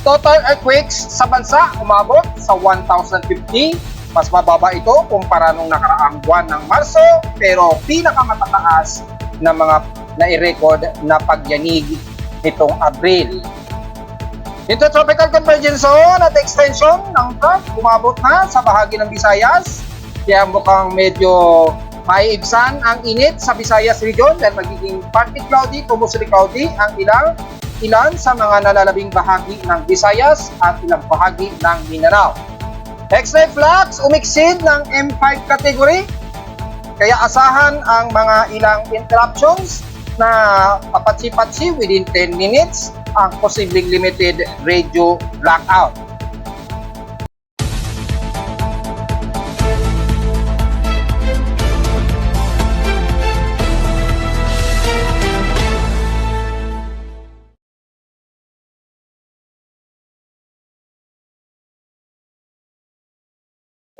Total earthquakes sa bansa umabot sa 1,050. Mas mababa ito kumpara nung nakaraang buwan ng Marso, pero pinakamatataas na mga nai-record na pagyanig nitong Abril. Intertropical Convergence Zone at extension ng trough umabot na sa bahagi ng Visayas, kaya mukhang medyo maiibsan ang init sa Visayas region dahil magiging partly cloudy to mostly cloudy ang ilan sa mga nalalabing bahagi ng Visayas at ilang bahagi ng Mindanao. X-ray flux umiksid ng M5 category, kaya asahan ang mga ilang interruptions na papatsi-patsi within 10 minutes ang posibleng limited radio blackout.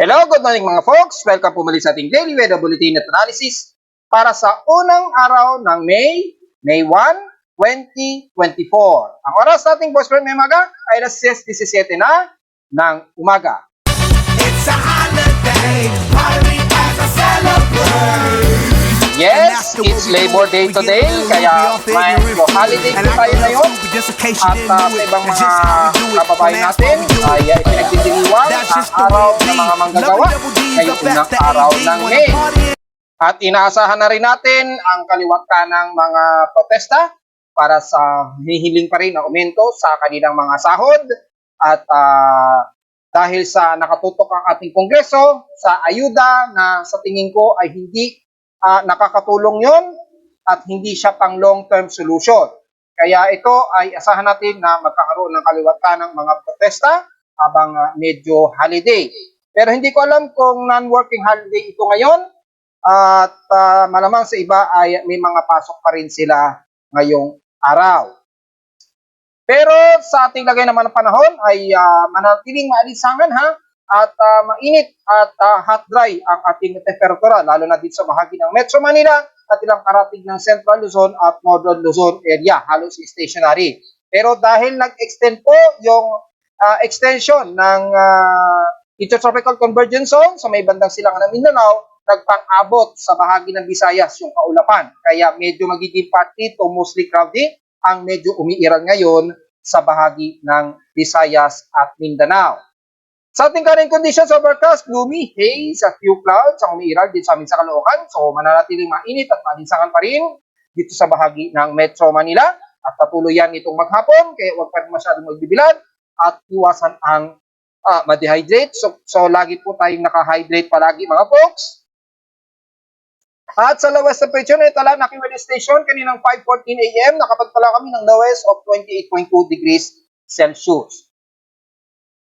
Hello, good morning mga folks. Welcome po muli sa ating Daily Weather Bulletin at Analysis para sa unang araw ng May 1, 2024. Ang oras nating Boss Friend may maga ay alas 6:17 na ng umaga. It's a holiday, party as I celebrate. Yes, it's Labor Day today, kaya may holiday po tayo ngayon. At sa ibang mga kababayan natin ay pinagdidiriwang ang araw ng mga manggagawa ngayong unang araw ng May. At inaasahan na rin natin ang kaliwat ng mga protesta para sa hihiling pa rin na aumento sa kanilang mga sahod. At dahil sa nakatutok ang ating Kongreso sa ayuda na sa tingin ko ay hindi nakakatulong yon at hindi siya pang long-term solution. Kaya ito ay asahan natin na magkakaroon ng kaliwatan ng mga protesta habang medyo holiday. Pero hindi ko alam kung non-working holiday ito ngayon at malamang sa iba ay may mga pasok pa rin sila ngayong araw. Pero sa ating lagay naman ng panahon ay manatiling maalisangan at mainit at hot dry ang ating temperatura, lalo na dito sa bahagi ng Metro Manila at ilang karatig ng Central Luzon at Northern Luzon area, halos stationary. Pero dahil nag-extend po yung extension ng Intertropical Convergence Zone sa may bandang silangan ng Mindanao, nagpang-abot sa bahagi ng Visayas yung kaulapan. Kaya medyo magiging partly to mostly cloudy ang medyo umiiral ngayon sa bahagi ng Visayas at Mindanao. Sa ating current conditions, overcast, gloomy, haze, at few clouds ang umiiral dito sa amin sa Caloocan. So mananatiling mainit at malinsangan pa rin dito sa bahagi ng Metro Manila. At patuloy yan itong maghapon, kaya huwag pa rin masyadong magbibilad at iwasan ang ma-dehydrate. So lagi po tayong naka-hydrate palagi mga folks. At sa lowest temperature na itala ng aking weather station kaninang 5:14 AM, nakapagtala kami ng lowest of 28.2 degrees Celsius.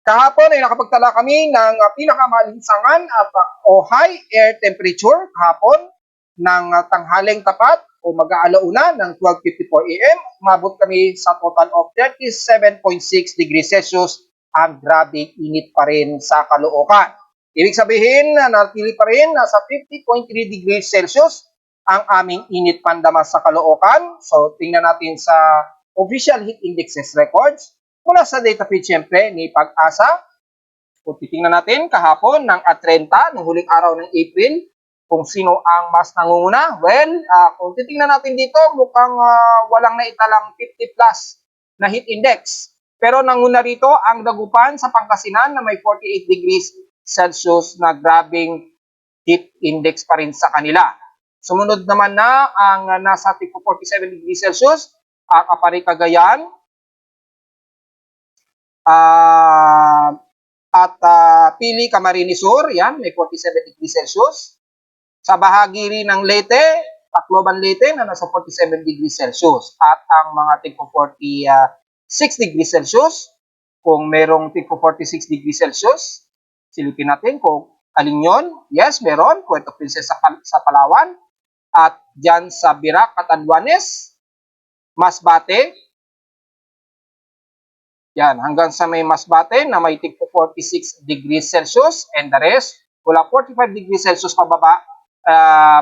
Kahapon ay nakapagtala kami ng pinakamalinsangan at o high air temperature kahapon ng tanghaling tapat o mag-aalauna ng 12:54 AM. Umabot kami sa total of 37.6 degrees Celsius. Ang grabe init pa rin sa Caloocan. Ibig sabihin na natili pa rin nasa 50.3 degrees Celsius ang aming init pandama sa Caloocan. So tingnan natin sa official heat indexes records. Mula sa data feed siyempre ni Pag-asa, kung titingnan natin kahapon ng 30, ng huling araw ng April, kung sino ang mas nangunguna. Well, kung titingnan natin dito, mukhang walang naitalang 50 plus na heat index. Pero nanguna rito ang Dagupan sa Pangasinan na may 48 degrees Celsius na grabing heat index pa rin sa kanila. Sumunod naman na ang nasa 47 degrees Celsius, ang Apari Cagayan, Pili, Camarines Sur, yan, may 47 degrees Celsius. Sa bahagi rin ng Leyte, Tacloban Leyte na nasa 47 degrees Celsius. At ang mga tigpo 46 degrees Celsius, kung merong tigpo 46 degrees Celsius, silipin natin kung alin yon. Yes, meron, Puerto Princesa sa Palawan. At dyan sa Birac, Catanduanes, Masbate, yan, hanggang sa may Masbate na may tigpo 46 degrees Celsius and the rest, mula 45 degrees Celsius pababa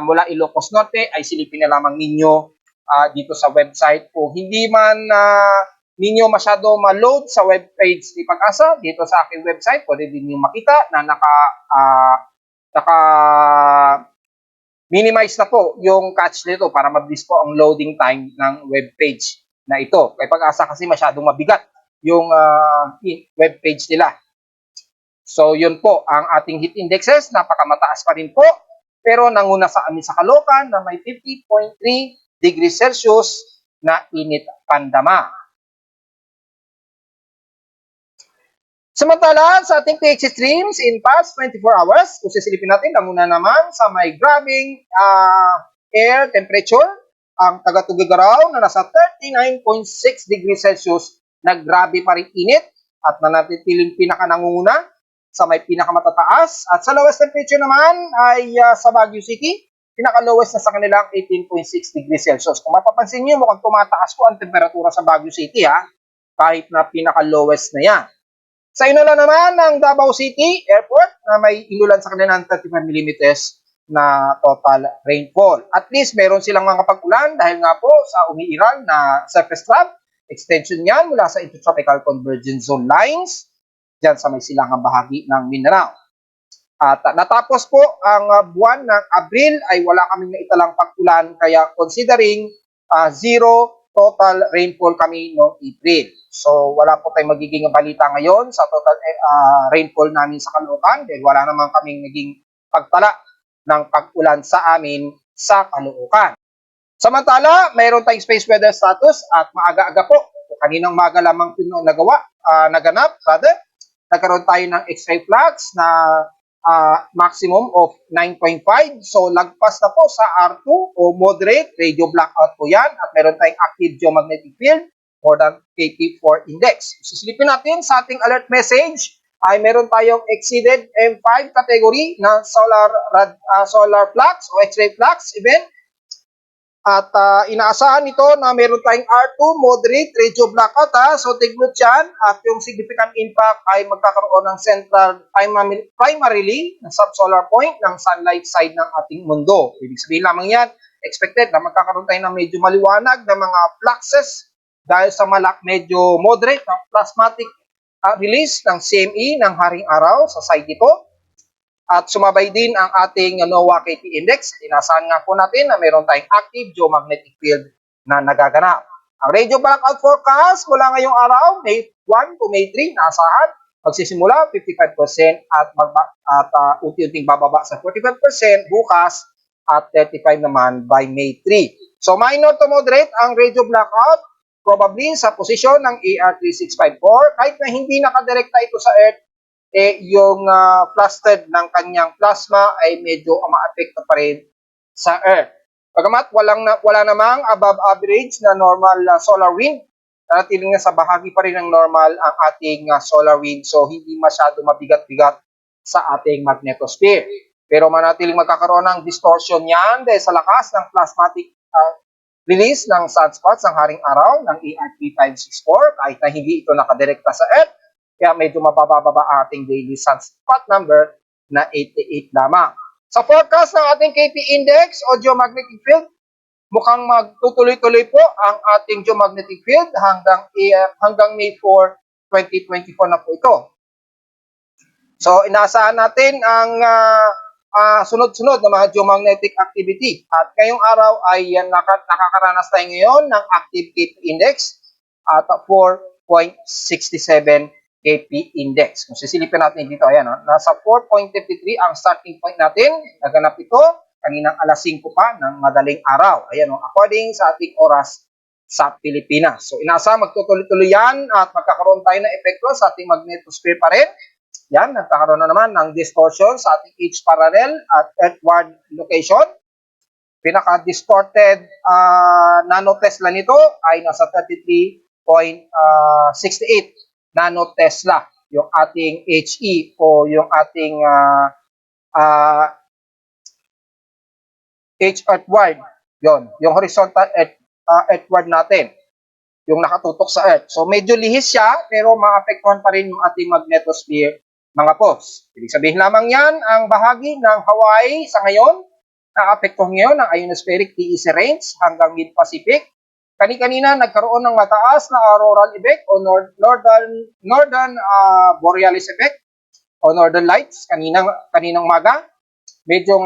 mula Ilocos Norte ay silipin na lamang ninyo dito sa website. Kung hindi man ninyo masyado ma-load sa web page ni Pag-asa, dito sa aking website, pwede din nyo makita na naka minimize na po yung cache nito para mabilis po ang loading time ng web page na ito. Kay Pag-asa kasi masyadong mabigat yung web page nila. So yun po ang ating heat indexes, napakamataas pa rin po, pero nanguna sa amin sa Caloocan na may 50.3 degrees Celsius na init pandama. Samantala, sa ating pH streams in past 24 hours, kung sisilipin natin, nanguna naman sa may grabing air temperature, ang taga-Tuguegarao na nasa 39.6 degrees Celsius, naggrabe pa rin init at nanatiling pinakananguna sa may pinakamatataas. At sa lowest temperature naman ay sa Baguio City, pinaka-lowest na sa kanilang 18.6 degrees Celsius. Kung mapapansin nyo, mukhang tumataas po ang temperatura sa Baguio City, kahit na pinaka-lowest na yan. Sa inulan naman ng Davao City Airport na may inulan sa kanilang 35 mm na total rainfall. At least meron silang mga pag-ulan dahil nga po sa umiiral na surface trough, extension yan mula sa Intertropical Convergence Zone lines dyan sa may silangang bahagi ng Mindanao. At natapos po ang buwan ng Abril ay wala kaming naitalang pag-ulan, kaya considering zero total rainfall kami noong April. So wala po tayong magiging balita ngayon sa total rainfall namin sa Caloocan dahil wala naman kaming naging pagtala ng pag-ulan sa amin sa Caloocan. Samantala, mayroon tayong space weather status at maaga-aga po. Kaninang maga lamang naganap, nagkaroon tayo ng X-ray flux na maximum of 9.5. So, lagpas na po sa R2 o moderate radio blackout po yan. At meron tayong active geomagnetic field more than KP4 index. Susilipin natin sa ating alert message ay meron tayong exceeded M5 category na solar flux o X-ray flux event. At inaasahan nito na meron tayong R2 moderate radio blackout. So take note yan. At yung significant impact ay magkakaroon ng central primarily na subsolar point ng sunlight side ng ating mundo. Ibig sabihin lamang yan, expected na magkakaroon tayo ng medyo maliwanag na mga fluxes dahil sa medyo moderate na plasmatic release ng CME ng haring araw sa side ito. At sumabay din ang ating NOAA KT index. Inasahan nga po natin na meron tayong active geomagnetic field na nagaganap. Ang radio blackout forecast mula ngayong araw, May 1 to May 3, naasahan. Magsisimula 55% at unti-unting bababa sa 45% bukas at 35 naman by May 3. So minor to moderate ang radio blackout, probably sa posisyon ng AR3654. Kahit na hindi nakadirekta ito sa Earth, yung flustered ng kanyang plasma ay medyo maapekto pa rin sa Earth. Bagamat wala namang above average na normal solar wind, natiling na sa bahagi pa rin ng normal ang ating solar wind, so hindi masyado mabigat-bigat sa ating magnetosphere. Pero manatiling magkakaroon ng distortion yan dahil sa lakas ng plasmatic release ng sunspots ng haring araw ng AR3564 kahit na hindi ito nakadirekta sa Earth. Kaya medyo mabababa ating daily sunspot number na 88 lamang. Sa forecast ng ating KP index o geomagnetic field, mukhang magtutuloy-tuloy po ang ating geomagnetic field hanggang May 4, 2024 na po ito. So inaasahan natin ang sunod-sunod na mga geomagnetic activity. At ngayong araw ay nakakaranas tayo ngayon ng active KP index at 4.67 KP index. Kung sisilipin natin dito, ayan, nasa 4.53 ang starting point natin. Naganap ito kaninang alas 5 pa ng madaling araw. Ayan, according sa ating oras sa Pilipinas. So, inasa magtutuloy-tuloy yan at magkakaroon tayo ng epekto sa ating magnetosphere pa rin. Yan, nagkakaroon na naman ng distortion sa ating H parallel at earthward location. Pinaka-distorted nanotesla nito ay nasa 33.68 nanotesla, yung ating HE o yung ating H earthward. Yon, yung horizontal earthward natin, yung nakatutok sa Earth. So medyo lihis siya pero maapektuhan pa rin yung ating magnetosphere, mga boss. Ibig sabihin lamang yan, ang bahagi ng Hawaii sa ngayon, naapektuhan ngayon ng ionospheric TEC range hanggang mid-Pacific. Kani-kanina nagkaroon ng mataas na auroral effect o northern borealis effect o northern lights kaninang umaga. Medyo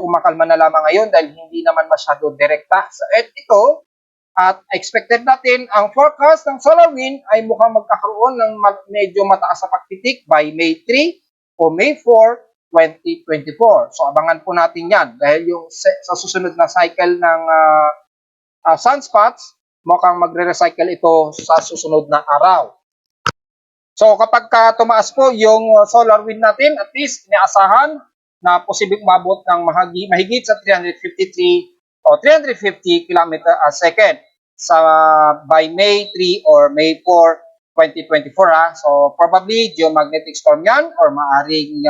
kumakalma na lamang ngayon dahil hindi naman masyado direkta sa Earth ito. At expected natin ang forecast ng solar wind ay mukhang magkakaroon ng medyo mataas na pagtitik by May 3 o May 4, 2024. So abangan po natin yan dahil yung sa susunod na cycle ng sunspots, mukhang magre-recycle ito sa susunod na araw. So kapag tumaas po yung solar wind natin, at least inaasahan na posibleng umabot ng mahigit sa 353 o 350 km a second sa by May 3 or May 4, 2024 So probably geomagnetic storm yan or maaring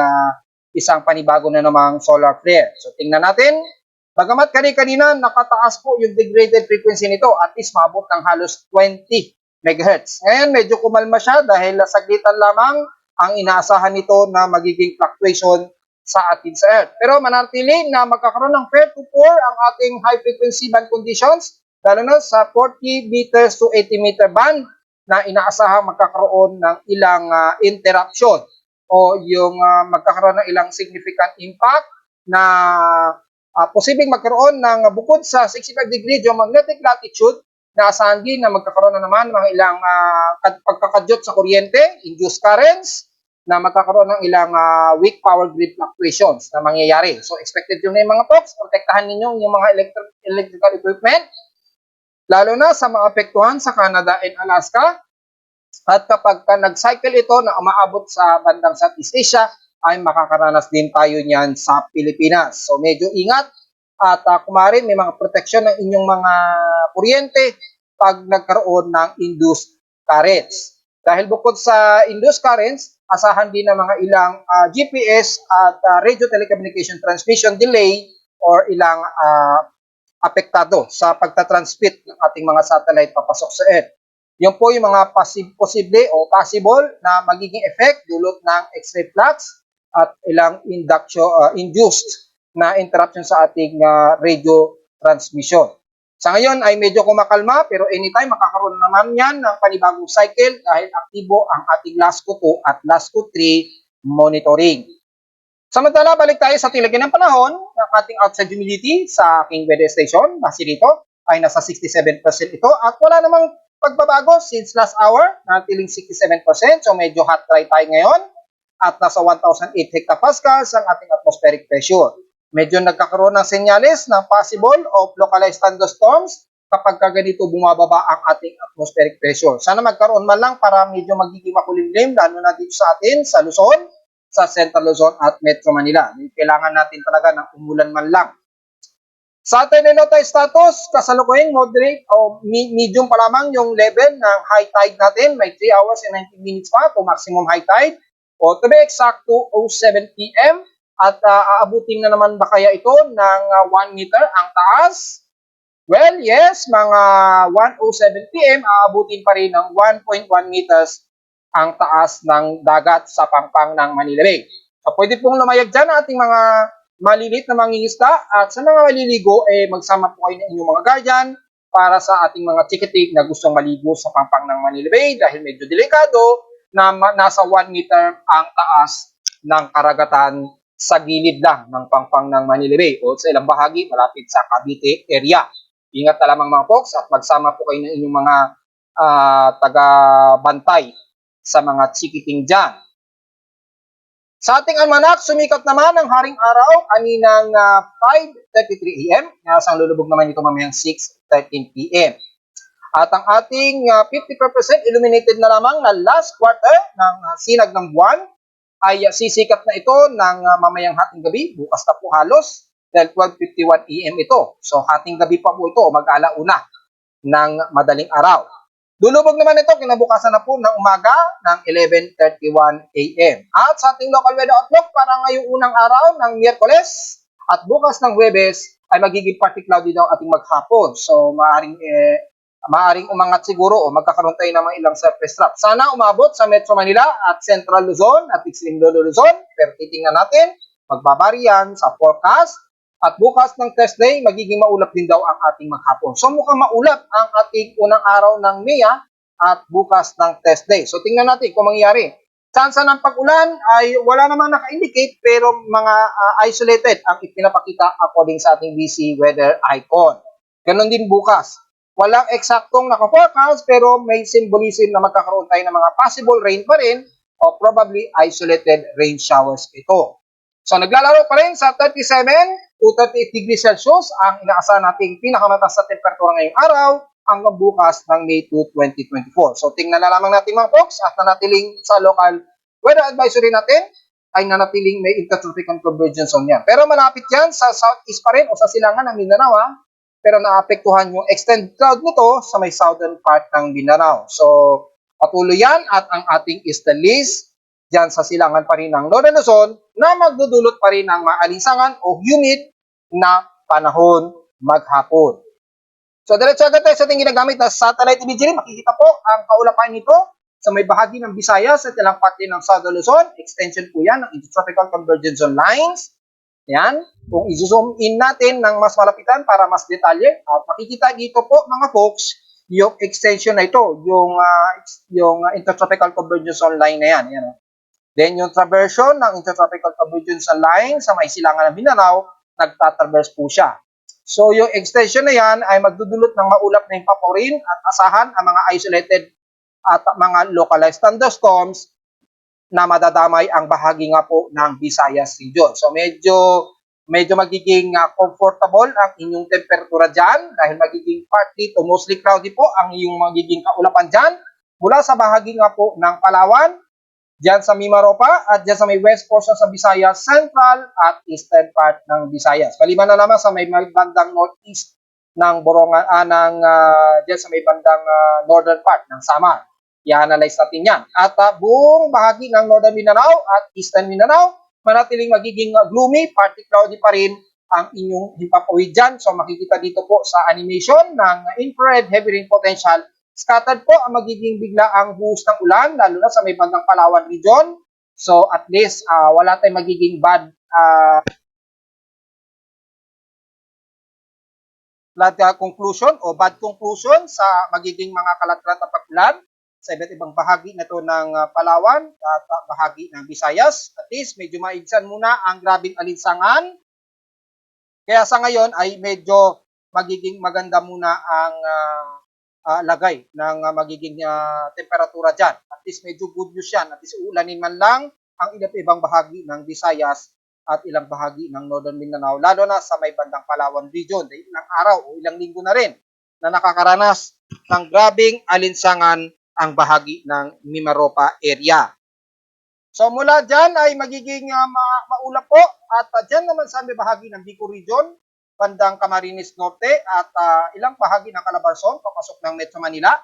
isang panibago na namang solar flare. So tingnan natin. Bagamat kanina nakataas po yung degraded frequency nito, at least maabot ng halos 20 MHz. Ngayon medyo kumalma siya dahil saglitan lamang ang inaasahan nito na magiging fluctuation sa atin sa Earth. Pero manatili na magkakaroon ng fair to poor ang ating high frequency band conditions, lalo na sa 40 meters to 80 meter band na inaasahan magkakaroon ng ilang interruption o yung magkakaroon ng ilang significant impact na posibleng magkaroon ng bukod sa 65 degree geomagnetic latitude, naasahan din na magkakaroon na naman ng mga ilang pagkakadyot sa kuryente, induced currents, na magkakaroon ng ilang weak power grid fluctuations na mangyayari. So expected yun na yung mga folks, protektahan ninyo yung mga electrical equipment, lalo na sa mga apektuhan sa Canada and Alaska. At kapag nag-cycle ito na umaabot sa bandang Southeast Asia, ay makakaranas din tayo niyan sa Pilipinas. So medyo ingat at kumarin may mga protection ng inyong mga kuryente pag nagkaroon ng induced currents. Dahil bukod sa induced currents, asahan din ng mga ilang GPS at radio telecommunication transmission delay or ilang apektado sa pagtatransmit ng ating mga satellite papasok sa Earth. Yun po yung mga posible o possible na magiging effect dulot ng X-ray flux at ilang induced na interruption sa ating radio transmission. Sa ngayon ay medyo kumakalma pero anytime makakaroon naman yan ng panibagong cycle dahil aktibo ang ating LASCO 2 at LASCO 3 monitoring. Samantala, balik tayo sa tilagin ng panahon ng ating outside humidity sa aking weather station. Base dito ay nasa 67% ito at wala namang pagbabago since last hour, natiling 67%. So medyo hot dry tayo ngayon at nasa 1,008 hectopascals ang ating atmospheric pressure. Medyo nagkakaroon ng senyales ng possible of localized thunderstorms kapag ganito bumababa ang ating atmospheric pressure. Sana magkaroon man lang para medyo magiging makulimlim, lalo na dito sa atin, sa Luzon, sa Central Luzon at Metro Manila. Kailangan natin talaga ng umulan man lang. Sa ating note status, kasalukuyang moderate o medium pa lamang yung level ng high tide natin. May 3 hours and 19 minutes pa to maximum high tide. O to be exact, 2:07 p.m. At aabutin na naman ba kaya ito ng 1 meter ang taas? Well, yes, mga 1:07 p.m. aabutin pa rin ng 1.1 meters ang taas ng dagat sa pangpang ng Manila Bay. So, pwede pong lumayag dyan ang ating mga malilit na mangingisda at sa mga maliligo, magsama po kayo ng inyong mga guardian para sa ating mga chikitig na gustong maligo sa pangpang ng Manila Bay dahil medyo delikado na nasa 1 meter ang taas ng karagatan sa gilid lang ng pangpang ng Manila Bay o sa ilang bahagi malapit sa Cavite area. Ingat na lamang mga folks at magsama po kayo ng inyong mga taga-bantay sa mga chikiting dyan. Sa ating almanak, sumikat naman ang haring araw kaninang 5:33 a.m. Nasang lulubog naman ito mamayang 6:13 p.m. At ang ating 50% illuminated na lamang na last quarter ng sinag ng buwan ay sisikat na ito ng mamayang hating gabi, bukas na po halos, dahil 12:51 a.m. ito. So hating gabi pa po ito, mag-alauna ng madaling araw. Lulubog naman ito kinabukasan na po ng umaga ng 11:31 a.m. At sa ating local weather outlook para ngayong unang araw ng Miyerkules at bukas ng Huwebes ay magiging partly cloudy daw ating maghapon. So maaring umangat siguro o magkakaroon tayo ng mga ilang surface trap. Sana umabot sa Metro Manila at Central Luzon at Extreme Lolo Luzon. Pero titingnan natin, magbabari yan sa forecast At bukas ng test day, magiging maulap din daw ang ating maghapon. So mukhang maulap ang ating unang araw ng NIA at bukas ng test day. So tingnan natin kung mangyayari. Chance ng pag-ulan ay wala namang naka-indicate pero mga isolated ang ipinapakita according sa ating BC weather icon. Ganon din bukas. Walang eksaktong naka-forecast pero may symbolism na magkakaroon tayo ng mga possible rain pa rin o probably isolated rain showers ito. So naglalaro pa rin sa 37 to 38 degrees Celsius ang inaasahan nating pinakamataas na temperatura ngayong araw hanggang bukas ng May 2, 2024. So tingnan na lamang natin mga folks at nanatiling sa local weather advisory natin ay nanatiling may intertropical convergence zone yan. Pero malapit yan sa southeast pa rin o sa silangan ng Mindanao pero naapektuhan yung extended cloud nito sa may southern part ng Mindanao. So patuloy yan at ang ating easterlies dyan sa silangan pa rin ng Northern Luzon na magdudulot pa rin ng maalinsangan o humid na panahon maghapon. So diretso agad tayo sa ating ginagamit na satellite imagery. Makikita po ang kaulapan nito sa may bahagi ng Visayas at ilang parte ng Southern Luzon. Extension po yan ng intertropical convergence zone lines. Yan. Kung i-zoom in natin ng mas malapitan para mas detalye, makikita dito po mga folks yung extension na ito, yung intertropical convergence zone line na yan. Yan. Then yung traversion ng intertropical convergence line sa may silangan ng Mindanao, nagtatraverse po siya. So yung extension na yan ay magdudulot ng maulap na paporin at asahan ang mga isolated at mga localized thunderstorms na madadamay ang bahagi nga po ng Visayas region. So medyo magiging comfortable ang inyong temperatura dyan dahil magiging partly to mostly cloudy po ang inyong magiging kaulapan dyan mula sa bahagi nga po ng Palawan, dyan sa Mimaropa at dyan sa may west portion sa Visayas, central at eastern part ng Visayas. Maliban na naman sa may bandang northeast ng Borongan, dyan sa may bandang northern part ng Samar. I-analyze natin yan. At buong bahagi ng Northern Mindanao at Eastern Mindanao, manatiling magiging gloomy, partly cloudy pa rin ang inyong himpapawid dyan. So makikita dito po sa animation ng infrared heavy rain potential. Scattered po ang magiging bigla ang buhos ng ulan, lalo na sa may bandang Palawan region. So at least wala tayong magiging bad conclusion o bad conclusion sa magiging mga kalat-kalat na pag-ulan sa iba't ibang bahagi na to ng Palawan at bahagi ng Visayas. At least medyo maigsan muna ang grabing alinsangan. Kaya sa ngayon ay medyo magiging maganda muna ang lagay ng magiging temperatura dyan. At least medyo good news yan. At least uulanin man lang ang iba't ibang bahagi ng Visayas at ilang bahagi ng Northern Mindanao, lalo na sa may bandang Palawan region. Dahil ilang araw o ilang linggo na rin na nakakaranas ng grabing alinsangan ang bahagi ng Mimaropa area. So mula dyan ay magiging maulap po at dyan naman sa may bahagi ng Bicol region, bandang Camarines Norte at ilang bahagi ng Calabarzon, papasok ng Metro Manila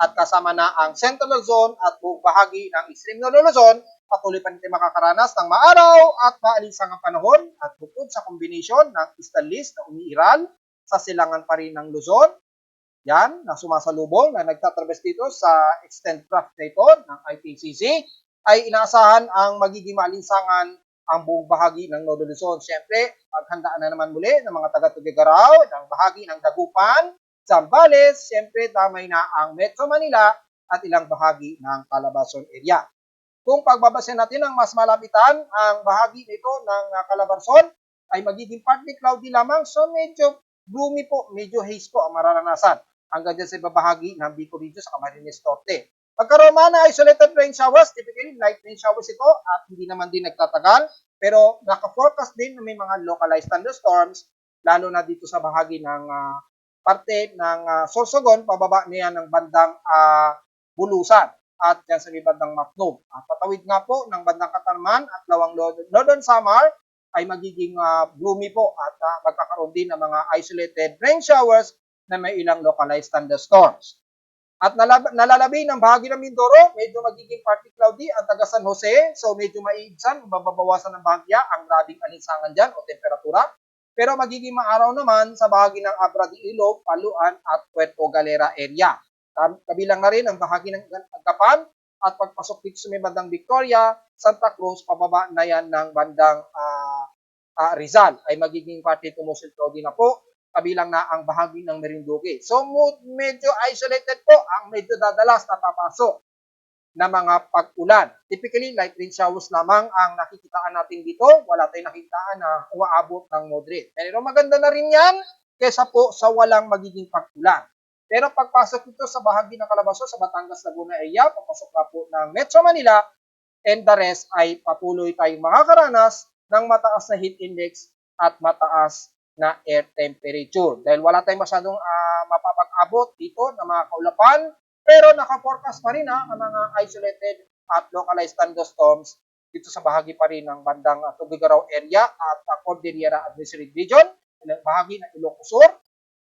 at kasama na ang Central Luzon at buong bahagi ng Extreme Northern Luzon, patuloy pa natin makakaranas ng maaraw at maalinsangang panahon at bukod sa kombinasyon ng easterlies na umiiral sa silangan pa rin ng Luzon, yan, na sumasalubong na nagtatraverse dito sa extended trough na ito ng IPCC, ay inaasahan ang magiging maalinsangan ang buong bahagi ng Northern Luzon. Siyempre, paghandaan na naman muli ng mga taga-Tugigaraw, ng bahagi ng Dagupan, Zambales, siyempre damay na ang Metro Manila at ilang bahagi ng Calabarzon area. Kung pagbabasin natin ang mas malapitan, ang bahagi nito ng Calabarzon ay magiging partly cloudy lamang, so medyo gloomy po, medyo haze po ang mararanasan hanggang dyan sa ibabahagi ng Bicol region sa Camarines Norte. Pagkaroon man na isolated rain showers, typically light rain showers ito at hindi naman din nagtatagal, pero naka-forecast din na may mga localized thunderstorms, lalo na dito sa bahagi ng parte ng Sorsogon, pababa niya ng bandang Bulusan at dyan sa may bandang Matnog. At patawid nga po ng bandang Katarman at Lawang Northern Samar ay magiging gloomy po at magkakaroon din ng mga isolated rain showers na may ilang localized thunderstorms. At nalalabi ng bahagi ng Mindoro, medyo magiging partly cloudy ang taga San Jose, so medyo maiigsan, mababawasan ng bahagya ang grabing alinsangan dyan o temperatura. Pero magiging maaraw naman sa bahagi ng Abra de Ilog, Paluan at Puerto Galera area. Kabilang na rin ang bahagi ng Agapan at pagpasok dito sa may bandang Victoria, Santa Cruz, pababa na yan ng bandang Rizal ay magiging parte Tumusol Cloudy na po, kabilang na ang bahagi ng Marinduque. So medyo isolated po ang medyo dadalas na papasok na mga pag-ulan. Typically, light rain showers lamang ang nakikitaan natin dito. Wala tayong nakikitaan na umaabot ng moderate. Pero maganda na rin yan kesa po sa walang magiging pag-ulan. Pero pagpasok ito sa bahagi ng Calabarzon, sa Batangas, Laguna area, papasok na po ng Metro Manila, and the rest ay patuloy tayong makakaranas ng mataas na heat index at mataas na air temperature. Dahil wala tayong masyadong mapapag-abot dito na mga kaulapan, pero naka-forecast pa rin ang mga isolated at localized thunderstorms dito sa bahagi pa rin ng bandang Tugigaraw area at Cordillera Administrative Region, bahagi ng Ilocos Sur,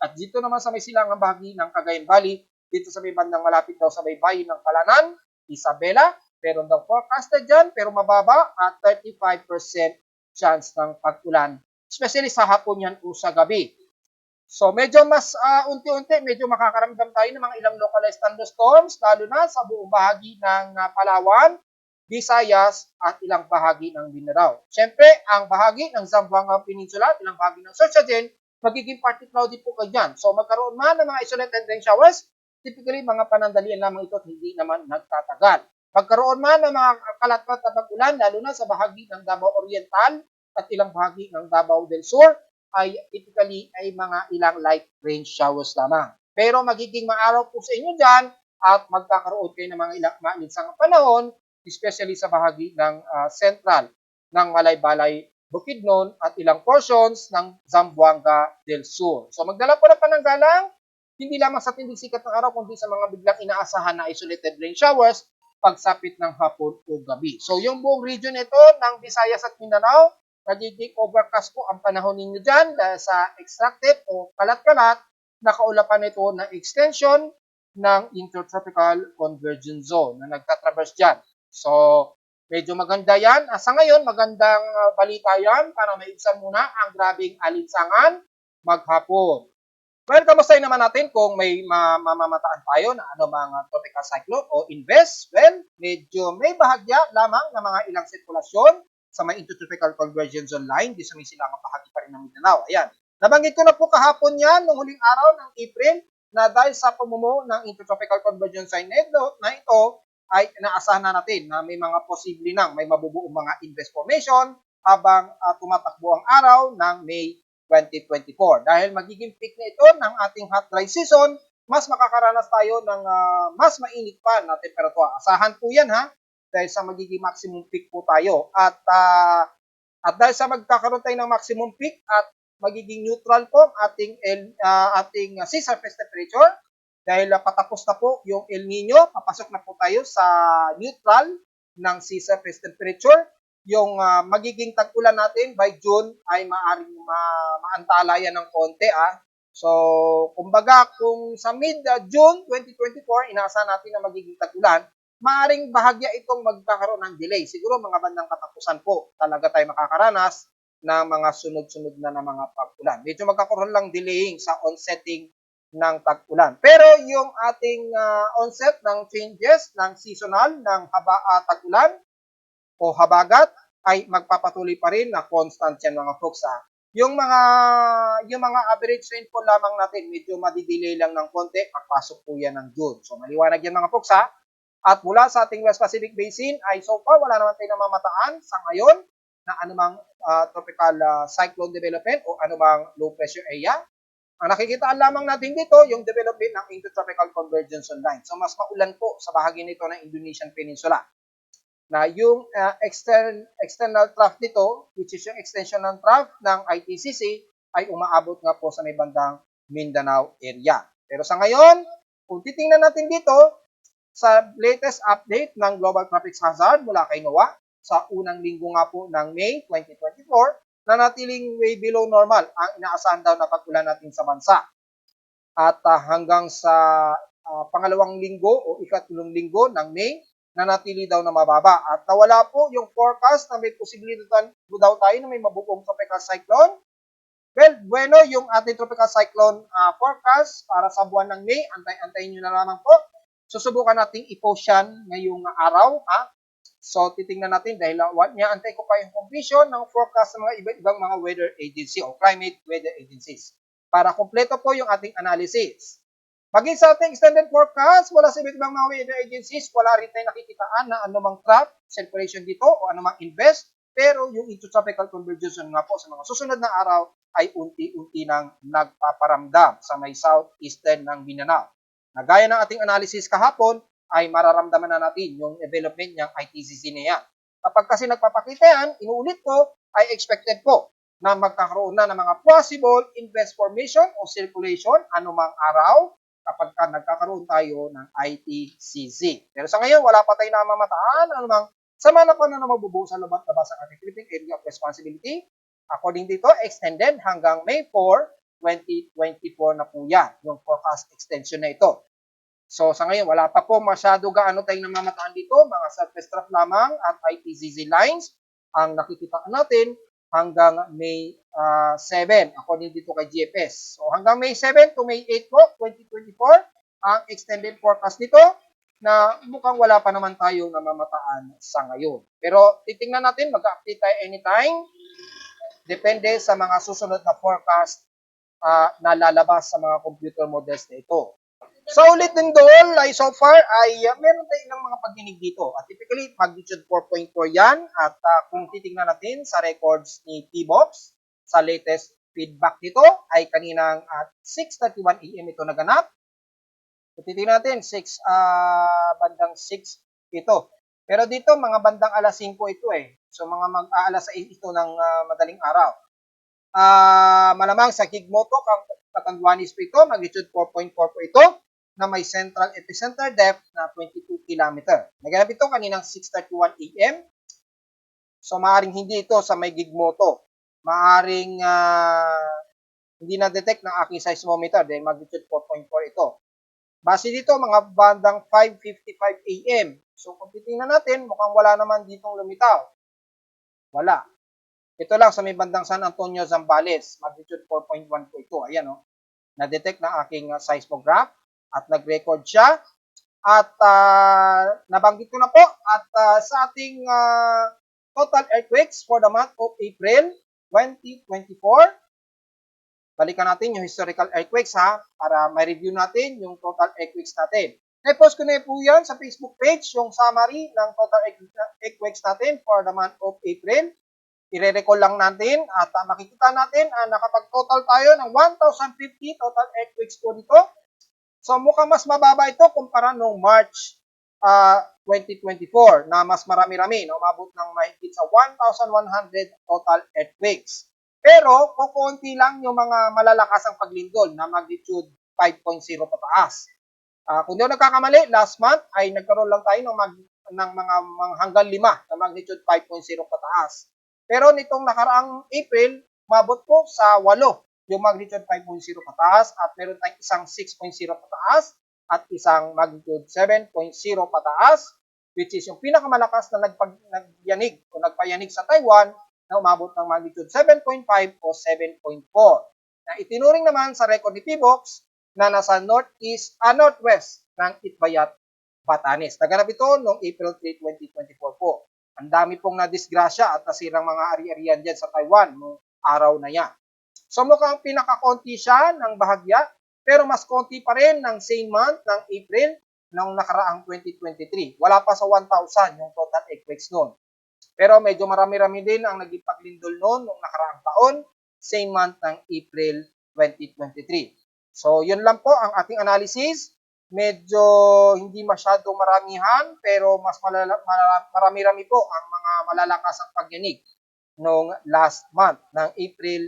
at dito naman sa may silangang bahagi ng Cagayan Valley, dito sa may bandang malapit daw sa may bayan ng Palanan, Isabela, meron daw forecasted dyan, pero mababa at 35% chance ng pag-ulan, especially sa hapon yan o sa gabi. So medyo mas unti-unti, medyo makakaramdam tayo ng mga ilang localized thunderstorms, lalo na sa buong bahagi ng Palawan, Visayas, at ilang bahagi ng Mindanao. Siyempre, ang bahagi ng Zamboanga Peninsula, ilang bahagi ng Sorsogon, magiging partly cloudy po kayo dyan. So magkaroon man ng mga isolated rain showers, typically mga panandalian lamang ito at hindi naman nagtatagal. Magkaroon man ng mga kalat-kalat na pag-ulan, lalo na sa bahagi ng Davao Oriental at ilang bahagi ng Davao del Sur, ay typically ay mga ilang light rain showers lamang. Pero magiging maaraw po sa inyo dyan at magkakaroon kayo ng mga ilang maalinsang panahon, especially sa bahagi ng central ng Malay-Balay, Bukidnon at ilang portions ng Zamboanga del Sur. So magdala po ng pananggalang, hindi lamang sa tinding sikat ng araw, kundi sa mga biglang inaasahan na isolated rain showers pagsapit ng hapon o gabi. So yung buong region ito ng Visayas at Mindanao, nagiging overcast po ang panahon ninyo dyan dahil sa extracted o kalat-kalat na kaulapan nito na extension ng Intertropical Convergence Zone na nagtatraverse dyan. So, medyo maganda yan. Sa ngayon, magandang balita yan para maibsan muna ang grabing alinsangan maghapon. Well, kamustahin naman natin kung may mamamataan tayo na ano mga tropical cyclone o invest. Well, medyo may bahagya lamang na mga ilang sirkulasyon sa may Intertropical Convergence Zone line, di sa may silangang bahagi pa rin ng Mindanao. Ayan. Nabanggit ko na po kahapon yan, noong huling araw ng April, na dahil sa pamumuo ng Intertropical Convergence Zone na ito, ay inaasahan na natin na may mga posible nang may mabubuong mga invest formation habang tumatakbo ang araw ng May 2024. Dahil magiging peak na ito ng ating hot dry season, mas makakaranas tayo ng mas mainit pa na temperatura. Asahan po yan ha, dahil sa magiging maximum peak po tayo. At dahil sa magkakaroon tayo ng maximum peak at magiging neutral po ang ating sea surface temperature, dahil patapos na po yung El Nino, papasok na po tayo sa neutral ng sea surface temperature. Yung magiging tag-ulan natin by June ay maaaring maantala yan ng konti. So, kumbaga, kung sa mid-June 2024, inaasahan natin na magiging tag-ulan, maaring bahagya itong magkakaroon ng delay. Siguro mga bandang katapusan po talaga tayo makakaranas ng mga sunod-sunod na mga pag-ulan. Medyo magkakaroon lang delaying sa onsetting ng tag-ulan. Pero yung ating onset ng changes ng seasonal ng tag-ulan o habagat ay magpapatuloy pa rin na constant yan mga folks. Yung mga average rainfall lamang natin, medyo madidelay lang ng konti, pagpasok po yan ng June. So maliwanag yan mga folks At mula sa ating West Pacific Basin ay so far wala naman tayong namamataan sa ngayon na anumang tropical cyclone development o anumang low pressure area. Ang nakikitaan lamang natin dito yung development ng Intertropical Convergence Zone line. So mas maulan po sa bahagi nito ng Indonesian Peninsula. Na yung external trough nito, which is yung extension ng trough ng ITCC, ay umaabot nga po sa may bandang Mindanao area. Pero sa ngayon, kung titingnan natin dito, sa latest update ng Global Tropics Hazard mula kay NOAA, sa unang linggo nga po ng May 2024, na natiling way below normal ang inaasahan daw na pag-ulan natin sa bansa. At hanggang sa pangalawang linggo o ikatlong linggo ng May, na natili daw na mababa. At nawala po yung forecast na may posibilidad daw tayo na may mabubuong tropical cyclone. Well, bueno yung ating tropical cyclone forecast para sa buwan ng May. Antay-antayin nyo na lamang po. Susubukan nating i-post yan ngayong araw. So, titingnan natin dahil antay ko pa yung completion ng forecast ng mga iba-ibang mga weather agency o climate weather agencies. Para kumpleto po yung ating analysis. Maging sa ating extended forecast, wala sa iba-ibang mga weather agencies, wala rin tayo nakikitaan na anumang trap, circulation dito o anumang invest. Pero yung intertropical convergence nga po sa mga susunod na araw ay unti-unti nang nagpaparamdam sa may southeastern ng Mindanao. Na gaya ng ating analysis kahapon, ay mararamdaman na natin yung development ng ITCC na yan. Kapag kasi nagpapakita yan, inuulit ko, ay expected po na magkakaroon na ng mga possible invest formation o circulation anumang araw kapag nagkakaroon tayo ng ITCC. Pero sa ngayon, wala pa tayo namamataan anumang sama na pa na mabubuo sa labas ng ating Philippine Area of Responsibility. According dito, extended hanggang May 4, 2024 na po yan, yung forecast extension na ito. So sa ngayon, wala pa po masyado gaano tayong namamataan dito, mga surface trough lamang at ITCZ lines ang nakikita natin hanggang May 7, according dito kay GFS. So hanggang May 7 to May 8 po, 2024, ang extended forecast nito na mukhang wala pa naman tayong namamataan sa ngayon. Pero titingnan natin, mag-update tayo anytime. Depende sa mga susunod na forecast na lalabas sa mga computer models na ito. Sa ulit din doon, ay so far ay meron tayong ilang mga pagdinig dito. At typically, magnitude 4.4 yan. At kung titingnan natin sa records ni P-Box, sa latest feedback nito ay kaninang at 6:31 AM ito naganap. Kung titingnan natin, bandang 6 ito. Pero dito, mga bandang alas 5 ito eh. So, mga mag-aalas 6 ito ng madaling araw. Malamang sa Higmoto, Katanduanis po ito, magnitude 4.4 po ito, na may central epicenter depth na 22 km. Naganap ito kaninang 6:31 AM. So, maaaring hindi ito sa may Gigmoto. Maaaring hindi na-detect ng aking seismometer dahil magnitude 4.4 ito. Base dito, mga bandang 5:55 AM. So, kung titingnan natin, mukhang wala naman ditong lumitaw. Wala. Ito lang sa may bandang San Antonio, Zambales. Magnitude 4.1 po ito. Ayan o. Na-detect ng aking seismograph at nag-record siya. At nabanggit ko na po at sa ating total earthquakes for the month of April 2024. Balikan natin yung historical earthquakes ha para ma-review natin yung total earthquakes natin. Na-post ko na po yan sa Facebook page yung summary ng total earthquakes natin for the month of April. I-recall lang natin at makikita natin nakapag-total tayo ng 1,050 total earthquakes po dito. So mukhang mas mababa ito kumpara noong March 2024 na mas marami-rami, no? Umabot ng mahigit sa 1,100 total earthquakes. Pero kukunti lang yung mga malalakasang paglindol na magnitude 5.0 pataas. Kung di ako nagkakamali, last month ay nagkaroon lang tayo ng mga hanggang 5 na magnitude 5.0 pataas. Pero nitong nakaraang April, mabot po sa 8 yung magnitude 5.0 pataas at meron tayong isang 6.0 pataas at isang magnitude 7.0 pataas, which is yung pinakamalakas na nagpayanig sa Taiwan na umabot ng magnitude 7.5 o 7.4. Na itinuring naman sa record ni P-Box na nasa northwest ng Itbayat, Batanes. Naganap ito noong April 3, 2024 po. Ang dami pong nadisgrasya at nasirang mga ari-arian dyan sa Taiwan noong araw na yan. So mukhang pinakakonti siya ng bahagya, pero mas konti pa rin ng same month ng April ng nakaraang 2023. Wala pa sa 1,000 yung total earthquakes noon. Pero medyo marami-rami din ang naging paglindol noon nung nakaraang taon, same month ng April 2023. So yun lang po ang ating analysis. Medyo hindi masyadong maramihan, pero mas marami-rami po ang mga malalasang pagyanig noong last month ng April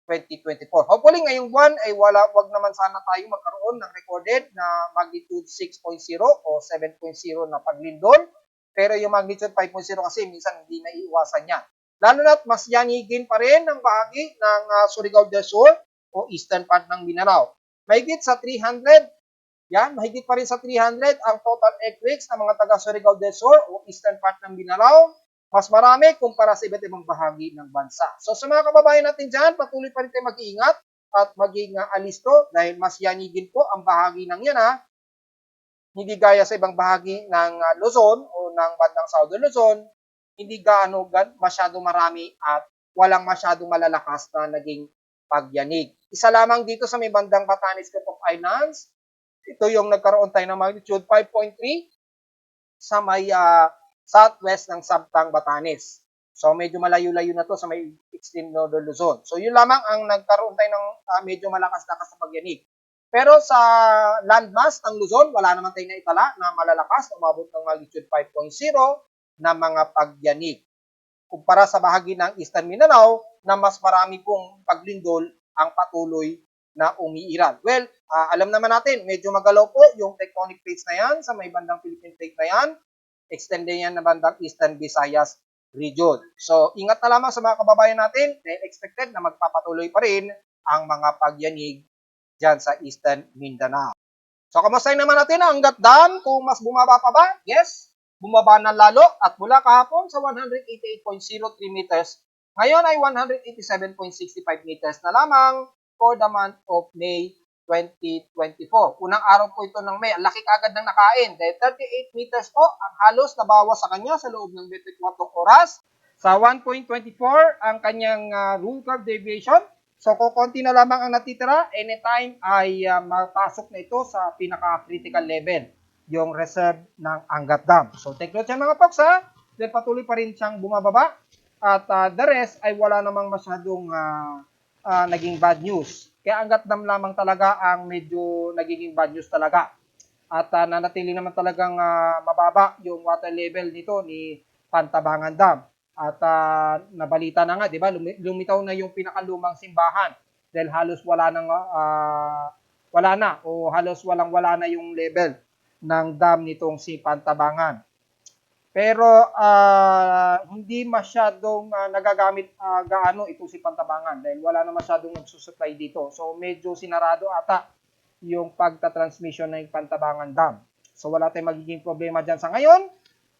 2024. Hopefully ngayong buwan ay wag naman sana tayo magkaroon ng recorded na magnitude 6.0 o 7.0 na paglindol. Pero yung magnitude 5.0 kasi minsan hindi naiiwasan yan. Lalo na't mas yanigin pa rin ang bahagi ng Surigao del Sur o eastern part ng Mindanao. Mahigit sa 300, yan, mahigit pa rin sa 300 ang total earthquakes ng mga taga Surigao del Sur o eastern part ng Mindanao. Mas marami kumpara sa iba't ibang bahagi ng bansa. So sa mga kababayan natin dyan, patuloy pa rin tayo mag-iingat at maging alisto dahil mas yanigin po ang bahagi ng yan Hindi gaya sa ibang bahagi ng Luzon o ng bandang Southern Luzon, hindi masyado marami at walang masyadong malalakas na naging pagyanig. Isa lamang dito sa may bandang Batanes Group of Islands, ito yung nagkaroon tayo ng magnitude 5.3 sa may southwest ng Sabtang, Batanes. So medyo malayo-layo na to sa may extreme northern Luzon. So yun lamang ang nagkaroon tayo ng medyo malakas-lakas na pagyanig. Pero sa landmass ng Luzon, wala naman tayong naitala na malalakas, umabot ng magnitude 5.0 na mga pagyanig. Kumpara sa bahagi ng Eastern Mindanao na mas marami pong paglindol ang patuloy na umiiral. Well, alam naman natin, medyo magalaw po yung tectonic plates na yan sa may bandang Philippine Plate na yan. Extended yan na bandang Eastern Visayas region. So, ingat na lamang sa mga kababayan natin dahil expected na magpapatuloy pa rin ang mga pagyanig dyan sa Eastern Mindanao. So, kamustahin naman natin ang Angat Dam kung mas bumaba pa ba? Yes, bumaba na lalo at mula kahapon sa 188.03 meters, ngayon ay 187.65 meters na lamang for the month of May 2024. Unang araw po ito ng May. Ang laki kagad ng nakain dahil 38 meters po ang halos nabawas sa kanya sa loob ng 24 oras. Sa 1.24 ang kanyang rule curve deviation. So, kukunti na lamang ang natitira. Anytime ay mapasok na ito sa pinaka-critical level, yung reserve ng Angat Dam. So, take note yan mga folks ha. Dahil patuloy pa rin siyang bumababa. At the rest ay wala namang masyadong naging bad news. Kaya Angat Dam lamang talaga ang medyo nagiging bad news talaga. At nanatili naman talagang mababa yung water level nito ni Pantabangan Dam. At nabalita na nga, di ba, lumitaw na yung pinakalumang simbahan dahil halos wala na o halos walang-wala na yung level ng dam nitong si Pantabangan. Pero hindi masyadong nagagamit gaano itong si Pantabangan dahil wala na masyadong nagsusupply dito. So medyo sinarado ata yung pagtatransmission ng Pantabangan Dam. So wala tayong magiging problema dyan sa ngayon.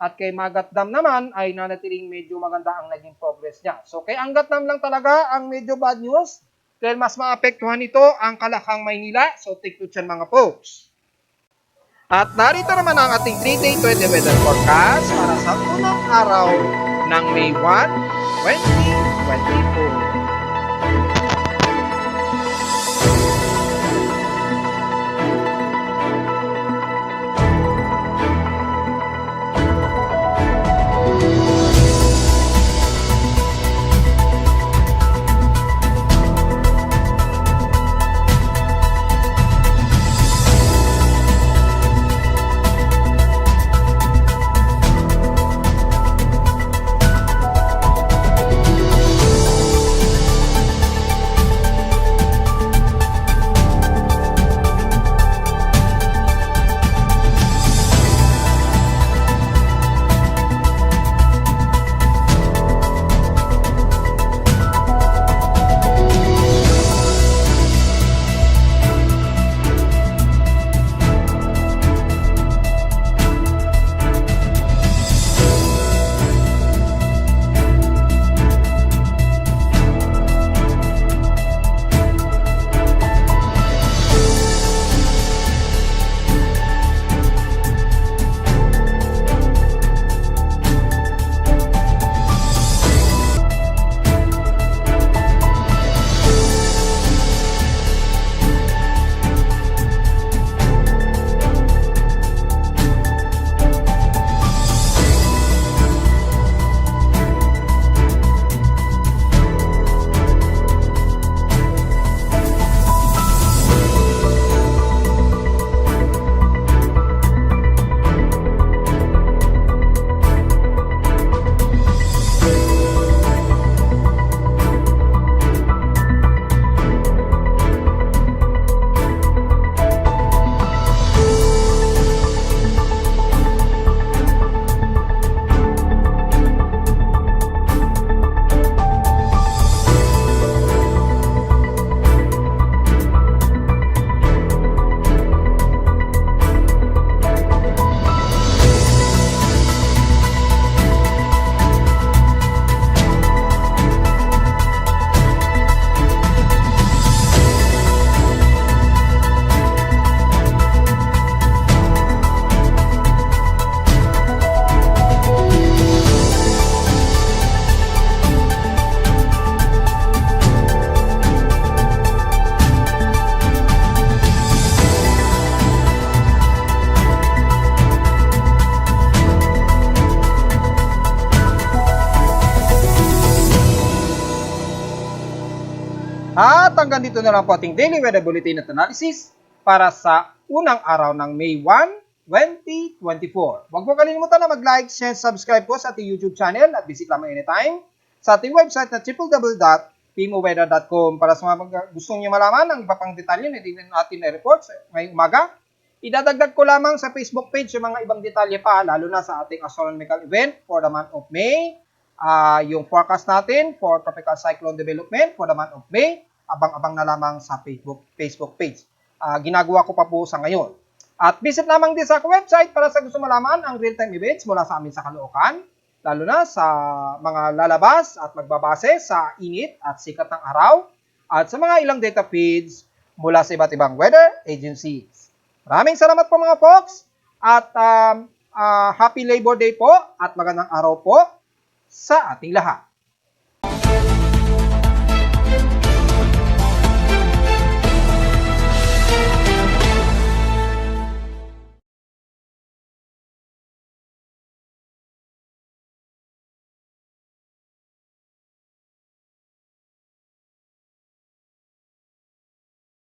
At kay Magat Dam naman ay nanatiling medyo maganda ang naging progress niya. So kay Angat Dam lang talaga ang medyo bad news dahil mas maapektuhan nito ang Kalakang Maynila. So take note yan mga folks. At narito naman ang ating 3-day 20 weather forecast para sa unang araw ng May 1, 2024. At hanggang dito na lang po ating Daily Weather Bulletin at Analysis para sa unang araw ng May 1, 2024. Huwag po kalimutan na mag-like, share, subscribe po sa ating YouTube channel at visit lamang anytime sa ating website na www.pimoweather.com para sa mga gusto niyo malaman ang iba pang detalye na hindi natin na-report ngayong umaga. Idadagdag ko lamang sa Facebook page yung mga ibang detalye pa, lalo na sa ating astronomical event for the month of May. Yung forecast natin for tropical cyclone development for the month of May, abang-abang na lamang sa Facebook page. Ginagawa ko pa po sa ngayon. At visit lamang din sa website para sa gusto malaman ang real-time events mula sa amin sa Caloocan, lalo na sa mga lalabas at magbabase sa init at sikat ng araw at sa mga ilang data feeds mula sa iba't ibang weather agencies. Maraming salamat po mga folks at Happy Labor Day po at magandang araw po sa ating lahat.